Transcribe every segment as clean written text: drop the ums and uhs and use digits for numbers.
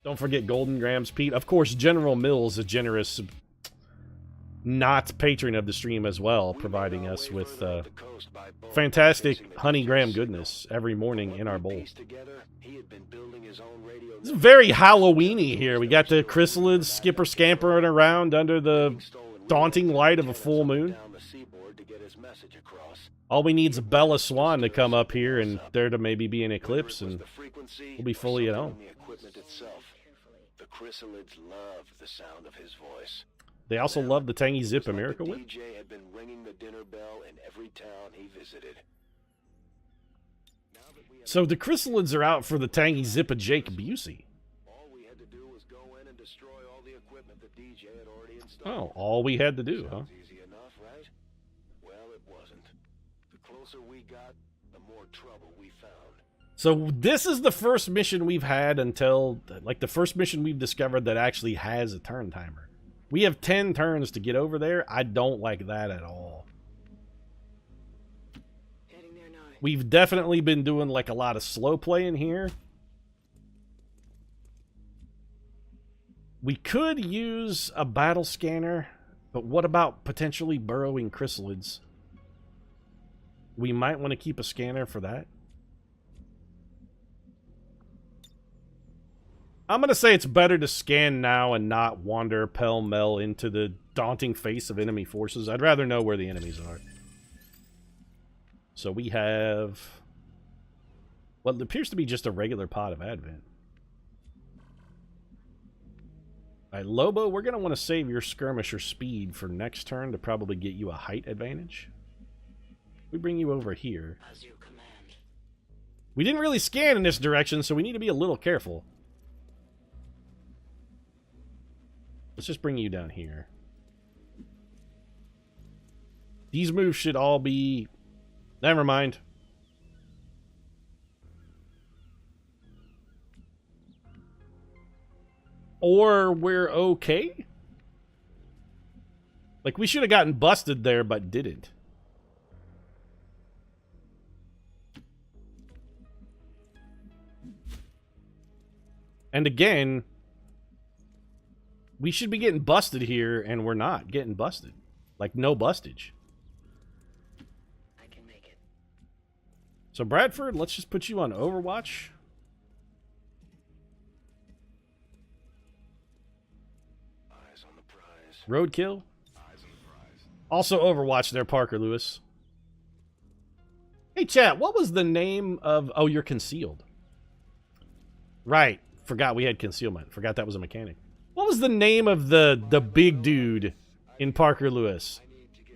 Don't forget Golden Grams, Pete. Of course, General Mills, a generous not patron of the stream as well, providing us with fantastic honey graham goodness every morning in our bowl. It's very Halloween-y here. We got the chrysalids skipper-scampering around under the daunting light of a full moon. All we need is a Bella Swan to come up here and there to maybe be an eclipse, and we'll be fully at home. The chrysalids love the sound of his voice. They also love the tangy zip of Miracle Whip. DJ had been ringing the dinner bell in every town he visited. So the chrysalids are out for the tangy zip of Jake Busey. All we had to do was go in and destroy all the equipment the DJ had already installed. Oh, all we had to do, huh? Easy enough, right? Well, it wasn't. The closer we got, the more trouble we found. So this is the first mission we've had until, like, the first mission we've discovered that actually has a turn timer. We have 10 turns to get over there. I don't like that at all. We've definitely been doing, like, a lot of slow play in here. We could use a battle scanner, but what about potentially burrowing chrysalids? We might want to keep a scanner for that. I'm going to say it's better to scan now and not wander pell-mell into the daunting face of enemy forces. I'd rather know where the enemies are. So we have what appears to be just a regular pot of Advent. Alright, Lobo, we're going to want to save your skirmisher speed for next turn to probably get you a height advantage. We bring you over here. As you command. We didn't really scan in this direction, so we need to be a little careful. Let's just bring you down here. These moves should all be... Never mind. Or we're okay? Like, we should have gotten busted there, but didn't. And again... we should be getting busted here, and we're not getting busted. Like, no bustage. I can make it. So, Bradford, let's just put you on Overwatch. Eyes on the prize. Roadkill. Eyes on the prize. Also Overwatch there, Parker Lewis. Hey, chat, what was the name of... oh, you're concealed. Right. Forgot we had concealment. Forgot that was a mechanic. What was the name of the big dude in Parker Lewis?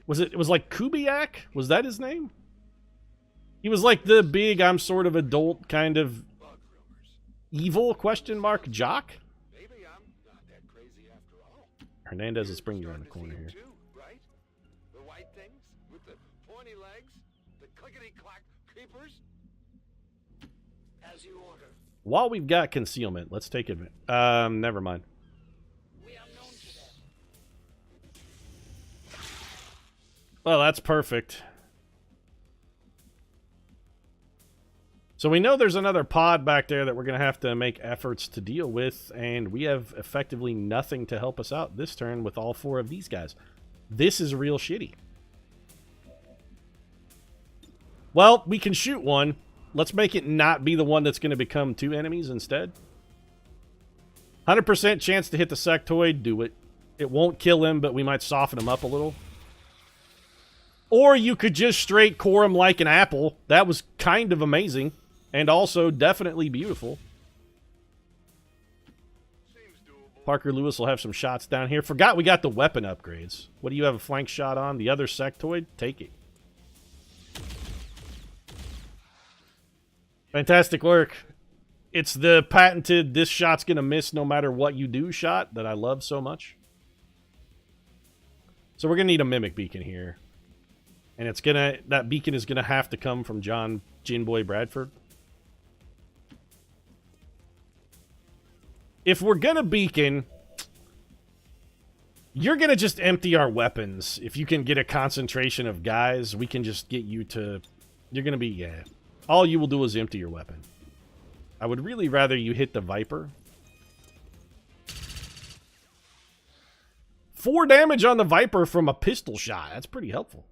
It was like Kubiak? Was that his name? He was like the big, I'm sort of adult kind of evil question mark jock? Maybe I'm not that crazy after all. Hernandez is bringing you around the corner here. Too, right? The white things with the pointy legs, the clickety-clack creepers. As you order. While we've got concealment, let's take it. Never mind. We are known to them. Well, that's perfect. So we know there's another pod back there that we're going to have to make efforts to deal with, and we have effectively nothing to help us out this turn with all 4 of these guys. This is real shitty. Well, we can shoot one. Let's make it not be the one that's going to become 2 enemies instead. 100% chance to hit the sectoid. Do it. It won't kill him, but we might soften him up a little. Or you could just straight core him like an apple. That was kind of amazing. And also definitely beautiful. Parker Lewis will have some shots down here. Forgot we got the weapon upgrades. What do you have a flank shot on? The other sectoid? Take it. Fantastic work. It's the patented this shot's gonna miss no matter what you do shot that I love so much. So we're gonna need a mimic beacon here. And it's gonna, that beacon is gonna have to come from John Ginboy Bradford. If we're gonna beacon, you're gonna just empty our weapons. If you can get a concentration of guys, we can just get you to, you're gonna be, yeah. All you will do is empty your weapon. I would really rather you hit the Viper. 4 damage on the Viper from a pistol shot. That's pretty helpful.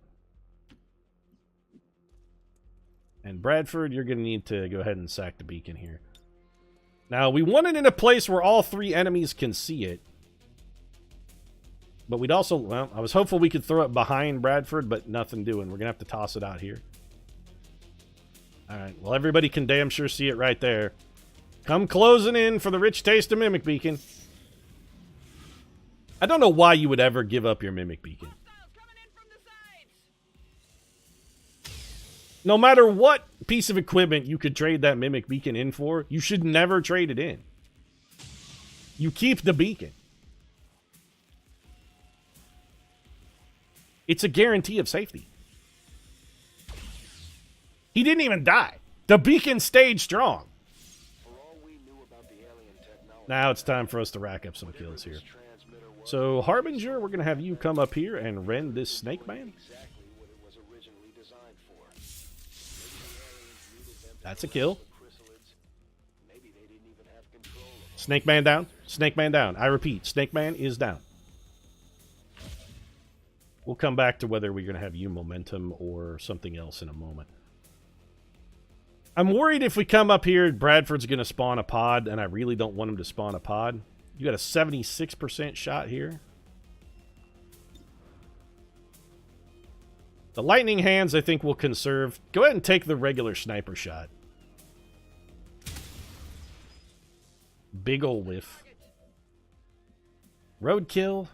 And Bradford, you're going to need to go ahead and sack the beacon here. Now, we want it in a place where all 3 enemies can see it. But we'd also, well, I was hopeful we could throw it behind Bradford, but nothing doing. We're going to have to toss it out here. Alright, well, everybody can damn sure see it right there. Come closing in for the rich taste of Mimic Beacon. I don't know why you would ever give up your Mimic Beacon. No matter what piece of equipment you could trade that Mimic Beacon in for, you should never trade it in. You keep the beacon. It's a guarantee of safety. He didn't even die. The beacon stayed strong. Now it's time for us to rack up some kills here. So, Harbinger, we're going to have you come up here and rend this Snake Man. That's a kill. Snake Man down. Snake Man down. I repeat, Snake Man is down. We'll come back to whether we're going to have you momentum or something else in a moment. I'm worried if we come up here, Bradford's going to spawn a pod, and I really don't want him to spawn a pod. You got a 76% shot here. The lightning hands, I think, will conserve. Go ahead and take the regular sniper shot. Big ol' whiff. Roadkill.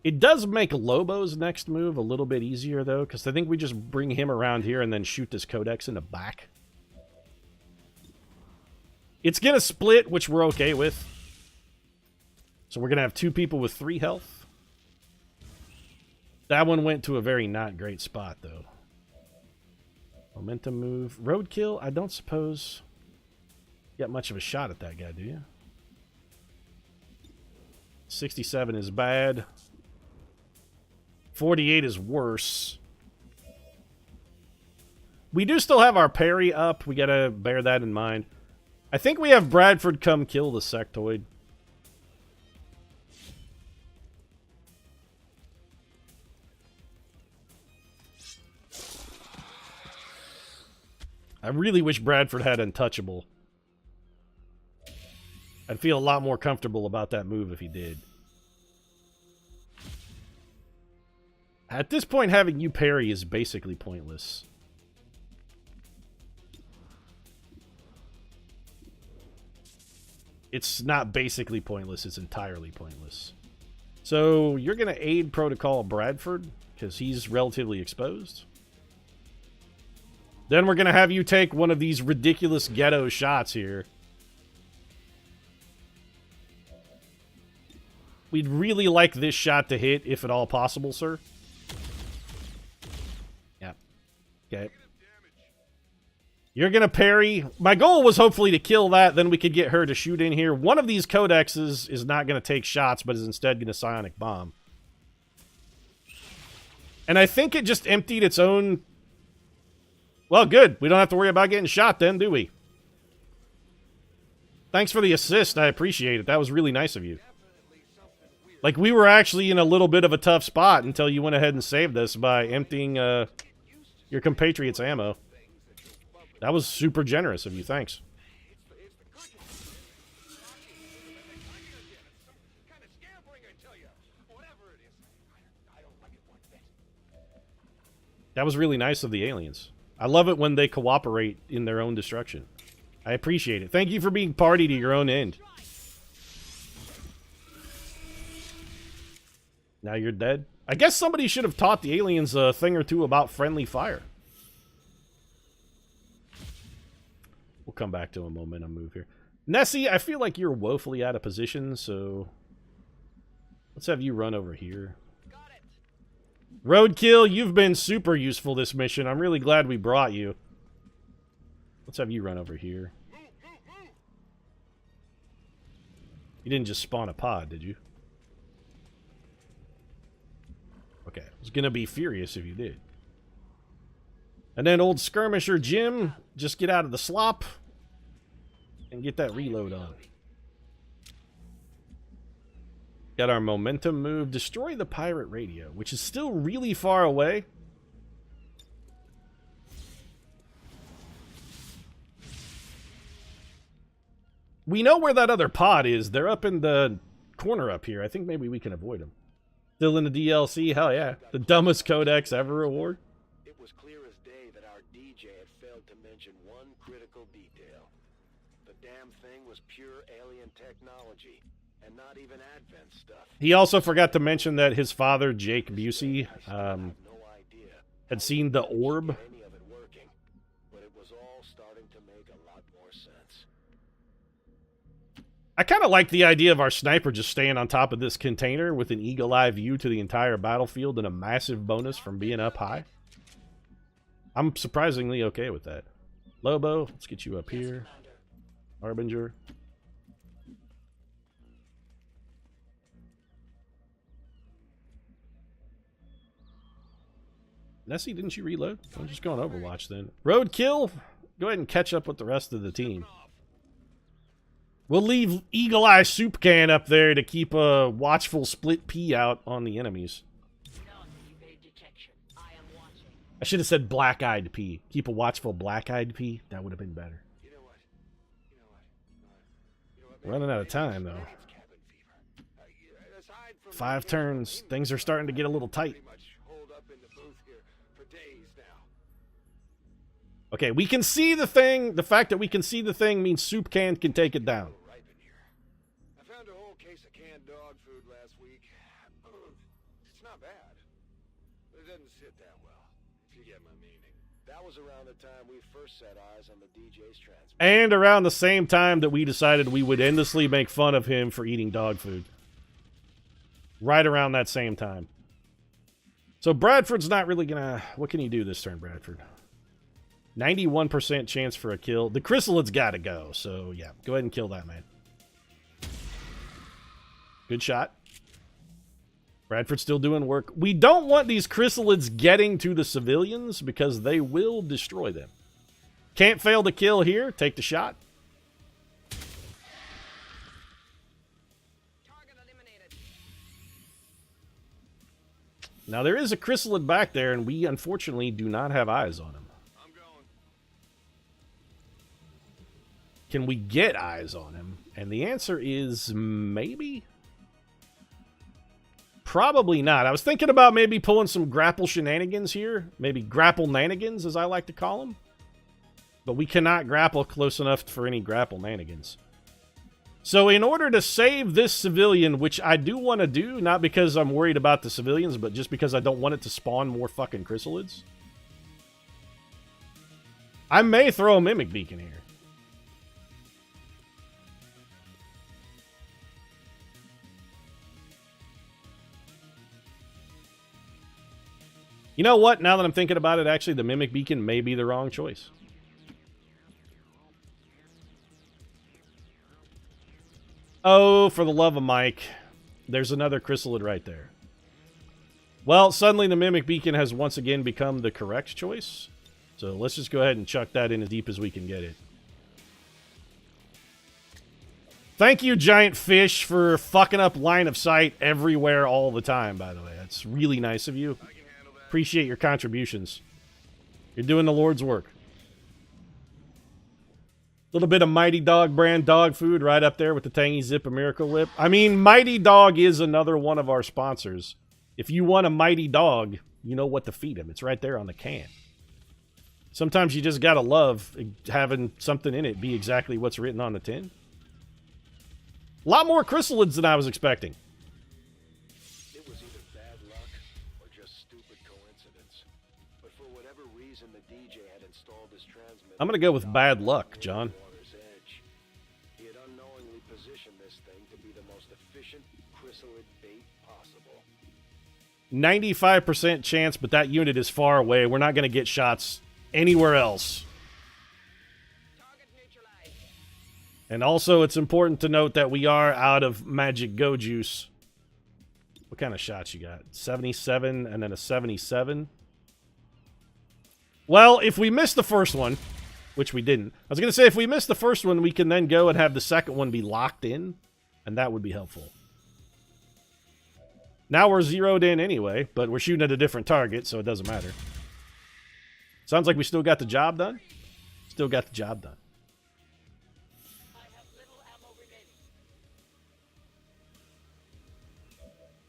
It does make Lobo's next move a little bit easier, though, because I think we just bring him around here and then shoot this Codex in the back. It's going to split, which we're okay with. So we're going to have 2 people with 3 health. That one went to a very not great spot, though. Momentum move. Roadkill, I don't suppose you got much of a shot at that guy, do you? 67 is bad. 48 is worse. We do still have our parry up. We gotta bear that in mind. I think we have Bradford come kill the sectoid. I really wish Bradford had Untouchable. I'd feel a lot more comfortable about that move if he did. At this point, having you parry is basically pointless. It's not basically pointless, it's entirely pointless. So, you're going to aid Protocol Bradford, because he's relatively exposed. Then we're going to have you take one of these ridiculous ghetto shots here. We'd really like this shot to hit, if at all possible, sir. Yeah. Okay. You're going to parry. My goal was hopefully to kill that, then we could get her to shoot in here. One of these codexes is not going to take shots, but is instead going to psionic bomb. And I think it just emptied its own... Well, good. We don't have to worry about getting shot then, do we? Thanks for the assist. I appreciate it. That was really nice of you. Like, we were actually in a little bit of a tough spot until you went ahead and saved us by emptying your compatriot's ammo. That was super generous of you. Thanks. That was really nice of the aliens. I love it when they cooperate in their own destruction. I appreciate it. Thank you for being party to your own end. Now you're dead. I guess somebody should have taught the aliens a thing or two about friendly fire. We'll come back to a momentum move here. Nessie, I feel like you're woefully out of position, so let's have you run over here. Roadkill, you've been super useful this mission. I'm really glad we brought you. Let's have you run over here. You didn't just spawn a pod, did you? Okay, I was gonna be furious if you did. And then old skirmisher Jim, just get out of the slop and get that reload on. Got our momentum move. Destroy the pirate radio, which is still really far away. We know where that other pod is. They're up in the corner up here. I think maybe we can avoid them. Still in the DLC? Hell yeah. The dumbest codex ever award. It was clear as day that our DJ had failed to mention one critical detail. The damn thing was pure alien technology, and not even Advent stuff. He also forgot to mention that his father, Jake Busey, I have no idea had seen the orb. any of it working, but it was all starting to make a lot more sense. I kind of like the idea of our sniper just staying on top of this container with an eagle-eye view to the entire battlefield and a massive bonus from being up high. I'm surprisingly okay with that. Lobo, let's get you up here. Harbinger. Nessie, didn't you reload? I'm just going Overwatch then. Roadkill, go ahead and catch up with the rest of the team. We'll leave Eagle Eye Soup Can up there to keep a watchful split pea out on the enemies. I should have said black-eyed pea. Keep a watchful black-eyed pea. That would have been better. You know what? Running out of time, though. 5 turns. Things are starting to get a little tight. Okay, we can see the thing. The fact that we can see the thing means Soup Can take it down. I found a whole case of canned dog food last week. It's not bad, but it doesn't sit that well, if you get my meaning. That was around the time we first set eyes on the DJ's transmitter. And around the same time that we decided we would endlessly make fun of him for eating dog food. Right around that same time. So Bradford's not really gonna... What can you do this turn, Bradford? 91% chance for a kill. The chrysalids gotta go, so yeah. Go ahead and kill that man. Good shot. Bradford's still doing work. We don't want these chrysalids getting to the civilians because they will destroy them. Can't fail to kill here. Take the shot. Target eliminated. Now there is a chrysalid back there, and we unfortunately do not have eyes on him. I'm going. Can we get eyes on him? And the answer is maybe. Probably not. I was thinking about maybe pulling some grapple shenanigans here. Maybe grapple nanigans, as I like to call them. But we cannot grapple close enough for any grapple nanigans. So in order to save this civilian, which I do want to do, not because I'm worried about the civilians, but just because I don't want it to spawn more fucking chrysalids, I may throw a mimic beacon here. You know what? Now that I'm thinking about it, actually, the Mimic Beacon may be the wrong choice. Oh, for the love of Mike. There's another chrysalid right there. Well, suddenly the Mimic Beacon has once again become the correct choice. So let's just go ahead and chuck that in as deep as we can get it. Thank you, Giant Fish, for fucking up line of sight everywhere all the time, by the way. That's really nice of you. Appreciate your contributions. You're doing the Lord's work. A little bit of Mighty Dog brand dog food right up there with the Tangy Zip of Miracle Whip. I mean, Mighty Dog is another one of our sponsors. If you want a Mighty Dog, you know what to feed him. It's right there on the can. Sometimes you just gotta love having something in it be exactly what's written on the tin. A lot more chrysalids than I was expecting. It was either bad luck or just stupid coincidence. But for whatever reason, the DJ had installed his transmitter. I'm gonna go with bad luck, John. Water's edge. He had unknowingly positioned this thing to be the most efficient chrysalid bait possible. 95% chance, but that unit is far away. We're not gonna get shots anywhere else. Target neutralized. And also, it's important to note that we are out of magic go juice. What kind of shots you got? 77 and then a 77. Well, if we miss the first one, which we didn't, I was going to say if we miss the first one, we can then go and have the second one be locked in, and that would be helpful. Now we're zeroed in anyway, but we're shooting at a different target, so it doesn't matter. Sounds like we still got the job done. Still got the job done.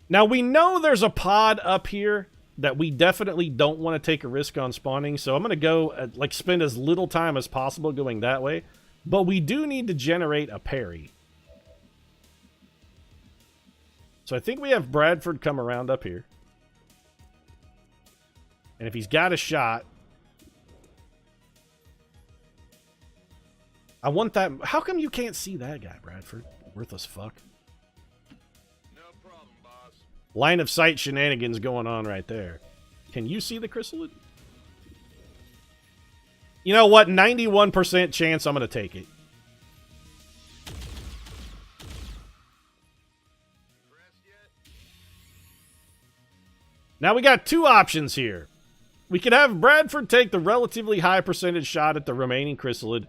Now we know there's a pod up here that we definitely don't want to take a risk on spawning, so I'm going to go, like, spend as little time as possible going that way. But we do need to generate a parry. So I think we have Bradford come around up here. And if he's got a shot... I want that... How come you can't see that guy, Bradford? Worthless fuck. No problem, boss. Line of sight shenanigans going on right there. Can you see the chrysalid? You know what? 91% chance I'm going to take it. Now we got two options here. We could have Bradford take the relatively high percentage shot at the remaining chrysalid,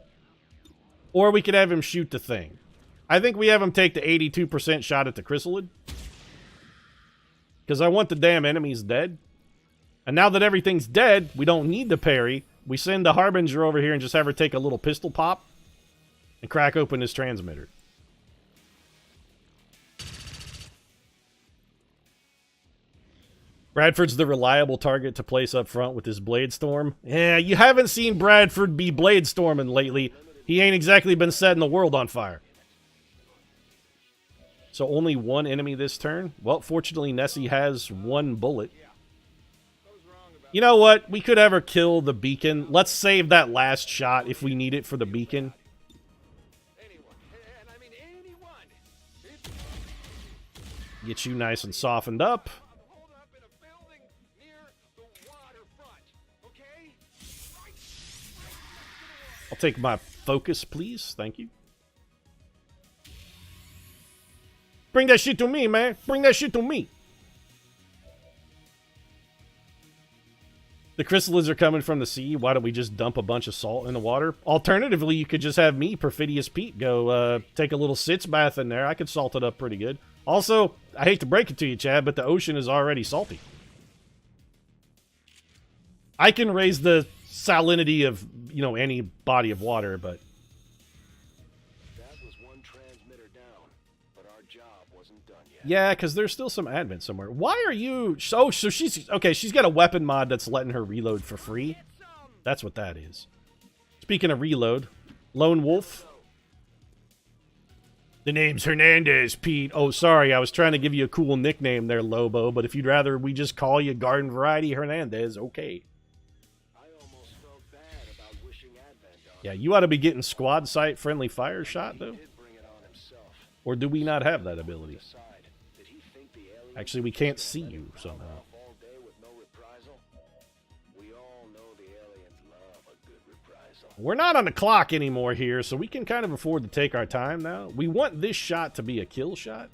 or we could have him shoot the thing. I think we have him take the 82% shot at the chrysalid, because I want the damn enemies dead. And now that everything's dead, we don't need the parry. We send the Harbinger over here and just have her take a little pistol pop and crack open his transmitter. Bradford's the reliable target to place up front with his Blade Storm. Yeah, you haven't seen Bradford be Blade Storming lately. He ain't exactly been setting the world on fire. So only one enemy this turn? Well, fortunately, Nessie has one bullet. You know what? We could ever kill the beacon. Let's save that last shot if we need it for the beacon. Get you nice and softened up. I'll take my focus, please. Thank you. Bring that shit to me, man. Bring that shit to me. The chrysalids are coming from the sea. Why don't we just dump a bunch of salt in the water? Alternatively, you could just have me, Perfidious Pete, go take a little sitz bath in there. I could salt it up pretty good. Also, I hate to break it to you, Chad, but the ocean is already salty. I can raise the salinity of, you know, any body of water, but... That was one transmitter down, but our job wasn't done yet. Yeah, because there's still some admin somewhere. Why are you... Oh, so she's... Okay, she's got a weapon mod that's letting her reload for free. That's what that is. Speaking of reload, Lone Wolf. The name's Hernandez, Pete. Oh, sorry, I was trying to give you a cool nickname there, Lobo, but if you'd rather we just call you Garden Variety Hernandez, okay. Yeah, you ought to be getting squad sight friendly fire shot, though. Or do we not have that ability? Actually, we can't see you somehow. We're not on the clock anymore here, so we can kind of afford to take our time now. We want this shot to be a kill shot.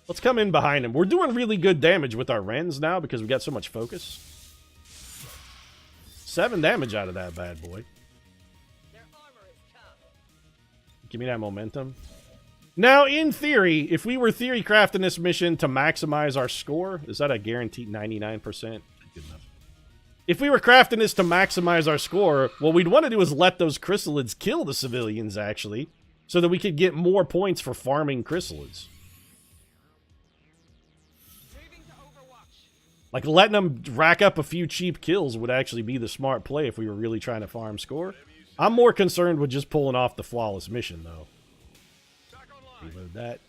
Let's come in behind him. We're doing really good damage with our Wrens now because we got so much focus. 7 damage out of that bad boy. Give me that momentum. Now, in theory, if we were theory crafting this mission to maximize our score, is that a guaranteed 99%? Good enough. If we were crafting this to maximize our score, what we'd want to do is let those chrysalids kill the civilians, actually, so that we could get more points for farming chrysalids. Like, letting them rack up a few cheap kills would actually be the smart play if we were really trying to farm score. I'm more concerned with just pulling off the flawless mission, though. Reload that.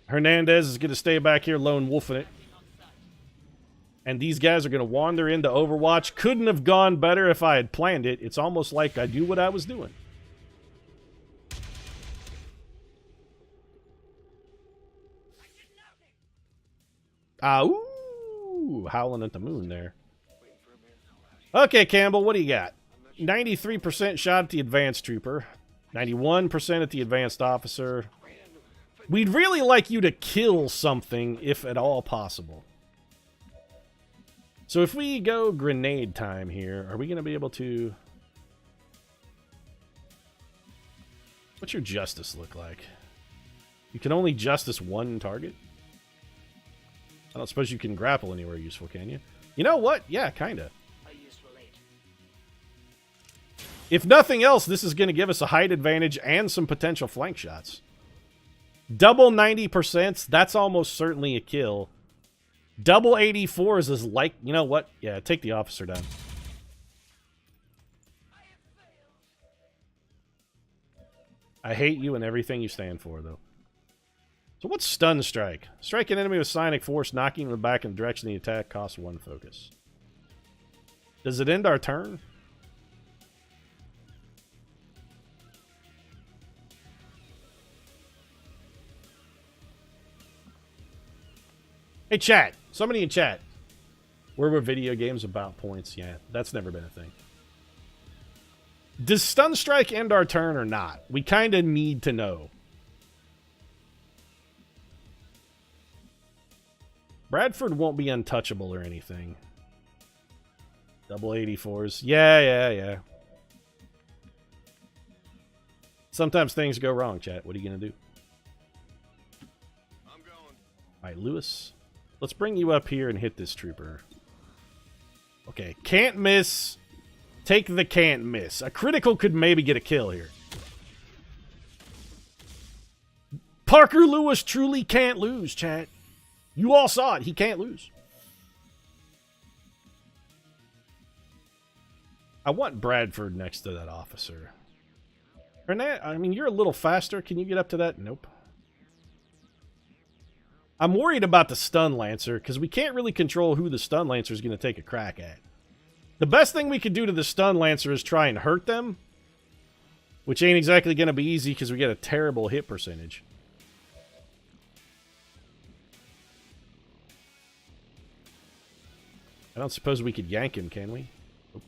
Hernandez is going to stay back here lone wolfing it. And these guys are going to wander into Overwatch. Couldn't have gone better if I had planned it. It's almost like I knew what I was doing. Ooh, howling at the moon there. Okay, Campbell, what do you got? 93% shot at the advanced trooper. 91% at the advanced officer. We'd really like you to kill something, if at all possible. So if we go grenade time here, are we going to be able to... What's your justice look like? You can only justice one target? I don't suppose you can grapple anywhere useful, can you? You know what? Yeah, kinda. If nothing else, this is going to give us a height advantage and some potential flank shots. Double 90%, that's almost certainly a kill. Double 84s is like, you know what? Yeah, take the officer down. I hate you and everything you stand for, though. So what's Stun Strike? Strike an enemy with Psionic Force, knocking them back in the direction of the attack, costs 1 focus. Does it end our turn? Hey, chat. Somebody in chat. Where were video games about points? Yeah, that's never been a thing. Does Stun Strike end our turn or not? We kind of need to know. Bradford won't be untouchable or anything. Double 84s. Yeah. Sometimes things go wrong, chat. What are you going to do? I'm going. All right, Lewis. Let's bring you up here and hit this trooper. Okay, can't miss. Take the can't miss. A critical could maybe get a kill here. Parker Lewis truly can't lose, chat. You all saw it. He can't lose. I want Bradford next to that officer. Bernat, I mean, you're a little faster. Can you get up to that? Nope. I'm worried about the Stun Lancer, because we can't really control who the Stun Lancer is going to take a crack at. The best thing we could do to the Stun Lancer is try and hurt them, which ain't exactly going to be easy because we get a terrible hit percentage. I don't suppose we could yank him, can we? Nope.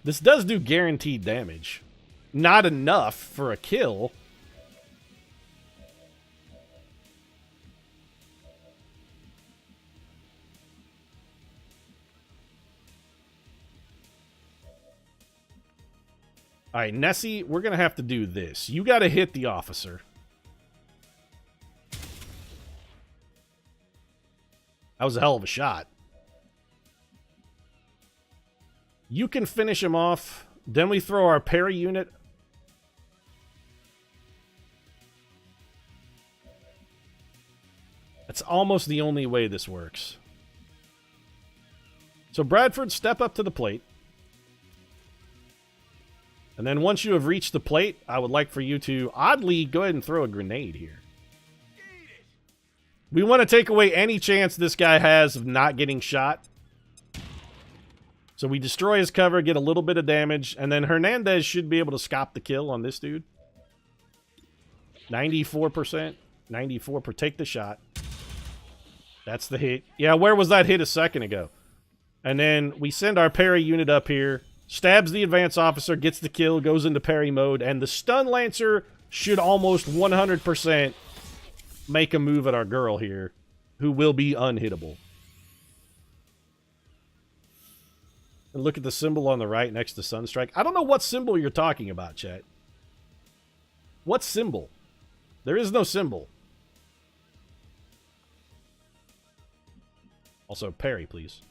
This does do guaranteed damage. Not enough for a kill. All right, Nessie, we're going to have to do this. You got to hit the officer. That was a hell of a shot. You can finish him off. Then we throw our parry unit. That's almost the only way this works. So Bradford, step up to the plate. And then once you have reached the plate, I would like for you to, oddly, go ahead and throw a grenade here. We want to take away any chance this guy has of not getting shot. So we destroy his cover, get a little bit of damage, and then Hernandez should be able to scop the kill on this dude. 94%. 94%. Take the shot. That's the hit. Yeah, where was that hit a second ago? And then we send our parry unit up here. Stabs the advance officer, gets the kill, goes into parry mode, and the Stun Lancer should almost 100% make a move at our girl here, who will be unhittable. And look at the symbol on the right next to Sunstrike. I don't know what symbol you're talking about, chat. What symbol? There is no symbol. Also, parry, please.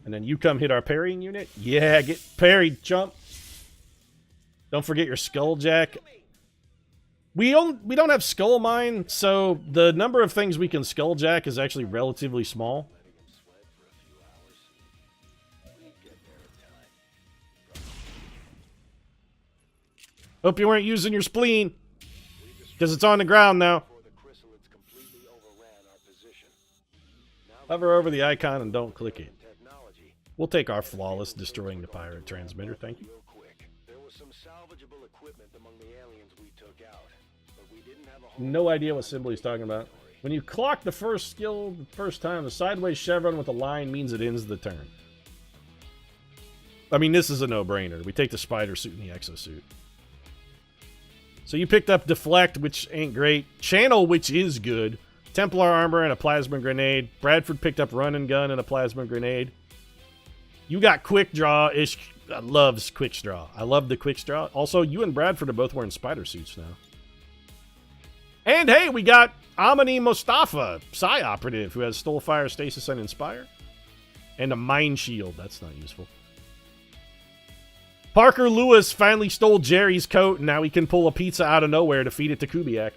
And then you come hit our parrying unit. Yeah, get parried, chump. Don't forget your Skulljack. We don't have Skull Mine, so the number of things we can Skulljack is actually relatively small. Hope you weren't using your spleen, because it's on the ground now. Hover over the icon and don't click it. We'll take our flawless destroying the pirate transmitter, thank you. There was some salvageable equipment among the aliens we took out, but we didn't have a whole No idea what symbol he's talking about. When you clock the first skill the first time, the sideways chevron with a line means it ends the turn. I mean, this is a no-brainer. We take the spider suit and the exosuit. So you picked up Deflect, which ain't great. Channel, which is good. Templar Armor and a Plasma Grenade. Bradford picked up Run and Gun and a Plasma Grenade. You got Quick Draw, loves quick straw. I love the quick straw. Also, you and Bradford are both wearing spider suits now. And hey, we got Amani Mustafa, Psi Operative, who has Stole Fire, Stasis, and Inspire. And a Mind Shield. That's not useful. Parker Lewis finally stole Jerry's coat, and now he can pull a pizza out of nowhere to feed it to Kubiak.